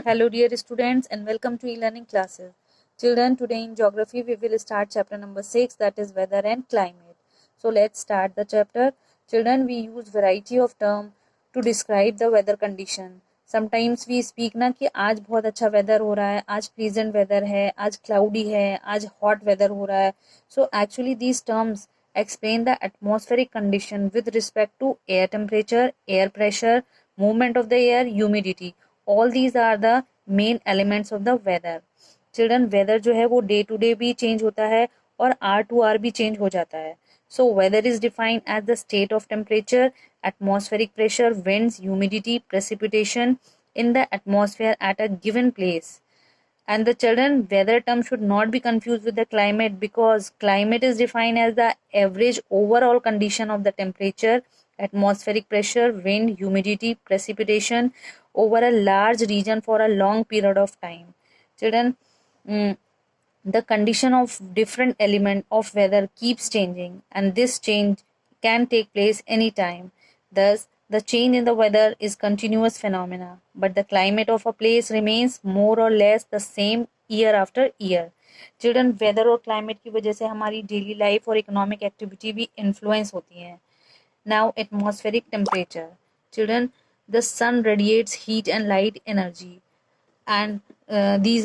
Hello dear students and welcome to e-learning classes. Children, today in geography we will start chapter number 6, that is weather and climate. So let's start the chapter. Children, we use variety of term to describe the weather condition. Sometimes we speak ना कि आज बहुत अच्छा weather हो रहा है, आज pleasant weather है, आज cloudy है, आज hot weather हो रहा है. So actually these terms explain the atmospheric condition with respect to air temperature, air pressure, movement of the air, humidity. All these are the main elements of the weather. Children, weather जो है वो day to day भी change होता है और hour to hour भी change हो जाता है. So weather is defined as the state of temperature, atmospheric pressure, winds, humidity, precipitation in the atmosphere at a given place. And the children, weather term should not be confused with the climate, because climate is defined as the average overall condition of the temperature, atmospheric pressure, wind, humidity, precipitation over a large region for a long period of time. Children, the condition of different element of weather keeps changing, and this change can take place anytime. Thus, the change in the weather is continuous phenomena, but the climate of a place remains more or less the same year after year. Children, weather और climate की वजह से हमारी daily life और economic activity भी influence होती हैं. Now, atmospheric temperature. Children, the sun radiates heat and light energy, and this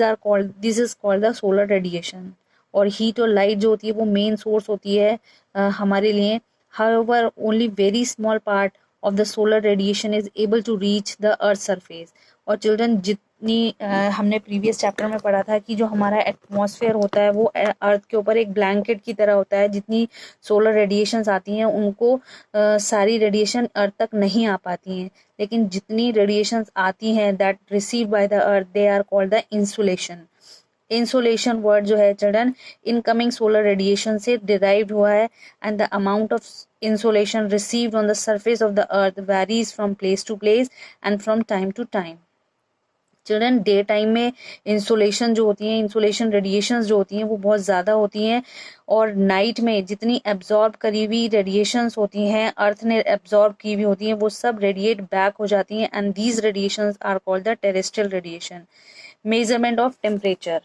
is called the solar radiation. और heat और light जो होती है वो main source होती है हमारे लिए. However, only very small part of the solar radiation is able to reach the earth surface. और children, जितनी हमने previous chapter में पढ़ा था कि जो हमारा atmosphere होता है वो अर्थ के ऊपर एक blanket की तरह होता है. जितनी solar radiations आती हैं उनको सारी radiation अर्थ तक नहीं आ पाती हैं, लेकिन जितनी radiations आती हैं that received by the earth, they are called the insolation. Insolation word जो है चिल्ड्रन इनकमिंग सोलर रेडिएशन से डिराइव्ड हुआ है, and the amount of insolation received on the surface of the earth varies from place to place and from time to time. Children, day time में insolation जो होती है, insolation radiations जो होती हैं वो बहुत ज़्यादा होती हैं, और नाइट में जितनी एब्जॉर्ब करी हुई रेडिएशंस होती हैं, अर्थ ने एब्जॉर्ब की हुई होती हैं, वो सब रेडिएट बैक हो जाती हैं, and these radiations are called the terrestrial radiation. Measurement of temperature.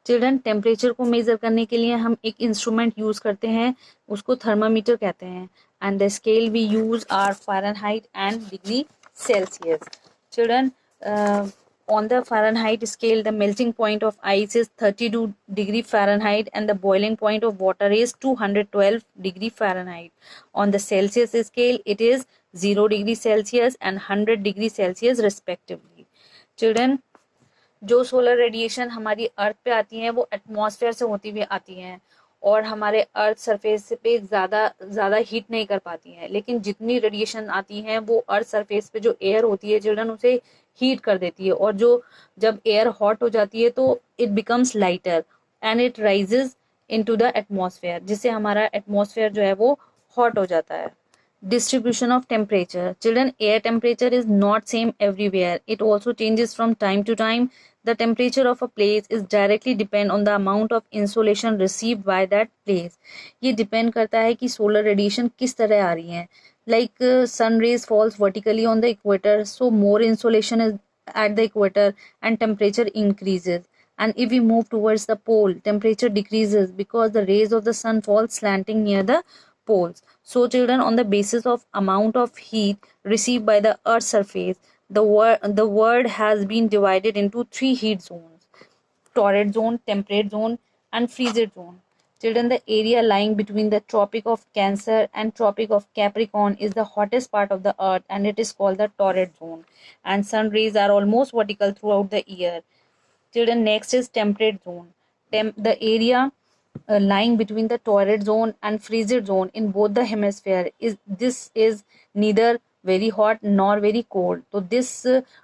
Children, temperature को मेजर करने के लिए हम एक इंस्ट्रूमेंट यूज करते हैं, उसको थर्मामीटर कहते हैं, and the scale we use are Fahrenheit and degree Celsius. Children, on the Fahrenheit scale, the melting point of ice is 32 degree Fahrenheit and the boiling point of water is 212 degree Fahrenheit. On the Celsius scale, it is 0 degree Celsius and 100 degree Celsius respectively. Children, जो solar radiation हमारी अर्थ पे आती हैं वो atmosphere से होती हुई आती हैं और हमारे अर्थ सरफेस पे ज़्यादा हीट नहीं कर पाती हैं, लेकिन जितनी रेडिएशन आती हैं वो अर्थ सरफेस पे जो एयर होती है चिल्ड्रन उसे हीट कर देती है, और जो जब एयर हॉट हो जाती है तो it becomes lighter and it rises into the atmosphere, जिससे हमारा एटमॉस्फेयर जो है वो हॉट हो जाता है. Distribution of temperature. Children, air temperature is not same everywhere. It also changes from time to time. The temperature of a place is directly depend on the amount of insolation received by that place. ये depend करता है कि solar radiation किस तरह आ रही है. Like sun rays falls vertically on the equator, so more insolation is at the equator and temperature increases. And if we move towards the pole, temperature decreases because the rays of the sun fall slanting near the poles. So children, on the basis of amount of heat received by the earth's surface, the world has been divided into 3 heat zones: torrid zone, temperate zone and frigid zone. Children, the area lying between the Tropic of Cancer and Tropic of Capricorn is the hottest part of the earth, and it is called the torrid zone, and sun rays are almost vertical throughout the year. Children, next is temperate zone. The area lying between the torrid zone and frigid zone in both the hemisphere is neither very hot nor very cold. So this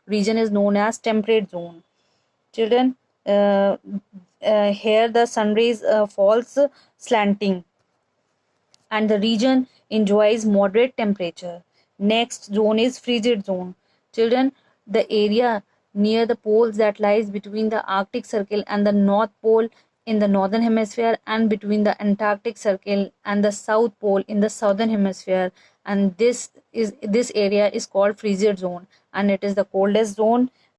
region is known as temperate zone. Children, here the sun rays falls slanting, and the region enjoys moderate temperature. Next zone is frigid zone. Children, the area near the poles that lies between the Arctic Circle and the North Pole in the northern hemisphere, and between the Antarctic Circle and the South Pole in the southern hemisphere, and this area is called frigid zone, and it is the coldest zone.